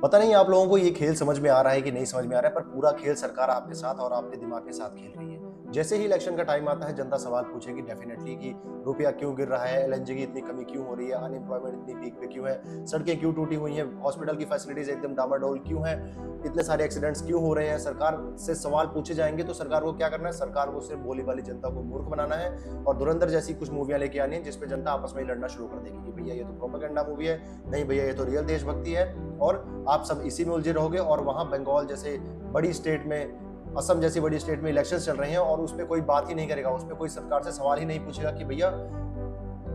पता नहीं आप लोगों को ये खेल समझ में आ रहा है कि नहीं समझ में आ रहा है, पर पूरा खेल सरकार आपके साथ और आपके दिमाग के साथ खेल रही है। जैसे ही इलेक्शन का टाइम आता है, जनता सवाल पूछेगी डेफिनेटली कि रुपया क्यों गिर रहा है, एलएनजी की इतनी कमी क्यों हो रही है, अनएम्प्लॉयमेंट इतनी पीक पे क्यों है, सड़कें क्यों टूटी हुई हैं, हॉस्पिटल की फैसिलिटीज एकदम डामाडोल क्यों है, इतने सारे एक्सीडेंट्स क्यों हो रहे हैं। सरकार से सवाल पूछे जाएंगे तो सरकार को क्या करना है? सरकार को सिर्फ भोली भाली जनता को मूर्ख बनाना है और धुरंधर जैसी कुछ मूवियां लेके आनी है जिसपे जनता आपस में ही लड़ना शुरू कर देगी कि भैया ये तो प्रोपेगेंडा मूवी है, नहीं भैया ये तो रियल देशभक्ति है, और आप सब इसी में उलझे रहोगे। और वहां बंगाल जैसे बड़ी स्टेट में, असम जैसी बड़ी स्टेट में इलेक्शंस चल रहे हैं और उस पर कोई बात ही नहीं करेगा, उस पर कोई सरकार से सवाल ही नहीं पूछेगा कि भैया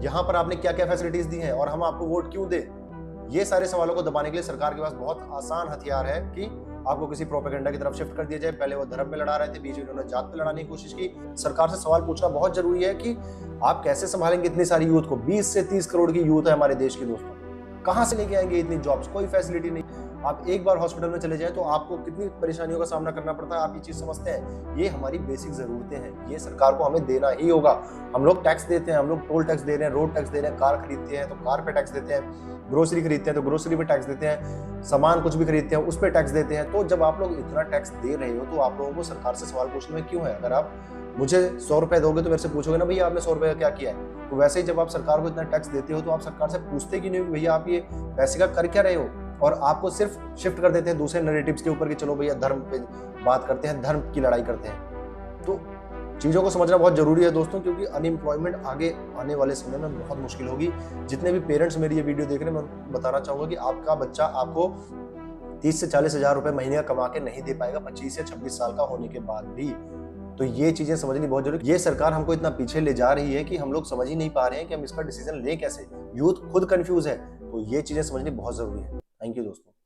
यहाँ पर आपने क्या क्या फैसिलिटीज दी हैं और हम आपको वोट क्यों दें। ये सारे सवालों को दबाने के लिए सरकार के पास बहुत आसान हथियार है कि आपको किसी प्रोपेगेंडा की तरफ शिफ्ट कर दिया जाए। पहले वो धर्म में लड़ा रहे थे, बीच में उन्होंने जात पे लड़ाने की कोशिश की। सरकार से सवाल पूछना बहुत जरूरी है कि आप कैसे संभालेंगे इतनी सारी यूथ को। 20 से 30 करोड़ की यूथ है हमारे देश की दोस्तों, कहां से लेके आएंगे इतनी जॉब्स? कोई फैसिलिटी नहीं। आप एक बार हॉस्पिटल में चले जाएं तो आपको कितनी परेशानियों का सामना करना पड़ता है, आप ये चीज समझते हैं? ये हमारी बेसिक जरूरतें हैं, ये सरकार को हमें देना ही होगा। हम लोग टैक्स देते हैं, हम लोग टोल टैक्स दे रहे हैं, रोड टैक्स दे रहे हैं, कार खरीदते हैं तो कार पे टैक्स देते हैं, ग्रोसरी खरीदते हैं तो ग्रोसरी पे टैक्स देते हैं, सामान कुछ भी खरीदते हैं उस पर टैक्स देते हैं। तो जब आप लोग इतना टैक्स दे रहे हो तो आप लोगों को सरकार से सवाल पूछने में क्यों है? अगर आप मुझे 100 रुपए दोगे तो मेरे से पूछोगे ना भैया आपने 100 रुपए का क्या किया है। तो वैसे ही जब आप सरकार को इतना टैक्स देते हो तो आप सरकार से पूछते क्यों नहीं भैया आप ये पैसे का कर क्या रहे हो? और आपको सिर्फ शिफ्ट कर देते हैं दूसरे नैरेटिव्स के ऊपर कि चलो भैया धर्म पे बात करते हैं, धर्म की लड़ाई करते हैं। तो चीजों को समझना बहुत जरूरी है दोस्तों, क्योंकि अनएम्प्लॉयमेंट आगे आने वाले समय में बहुत मुश्किल होगी। जितने भी पेरेंट्स मेरी ये वीडियो देख रहे हैं, मैं बताना चाहूंगा कि आपका बच्चा आपको 30 से 40 हजार रुपए महीने का कमा के नहीं दे पाएगा 25 या 26 साल का होने के बाद भी। तो ये चीजें समझनी बहुत जरूरी है। ये सरकार हमको इतना पीछे ले जा रही है कि हम लोग समझ ही नहीं पा रहे हैं कि हम इसका डिसीजन लें कैसे। यूथ खुद कंफ्यूज है, तो ये चीजें समझनी बहुत जरूरी है। थैंक यू दोस्तों।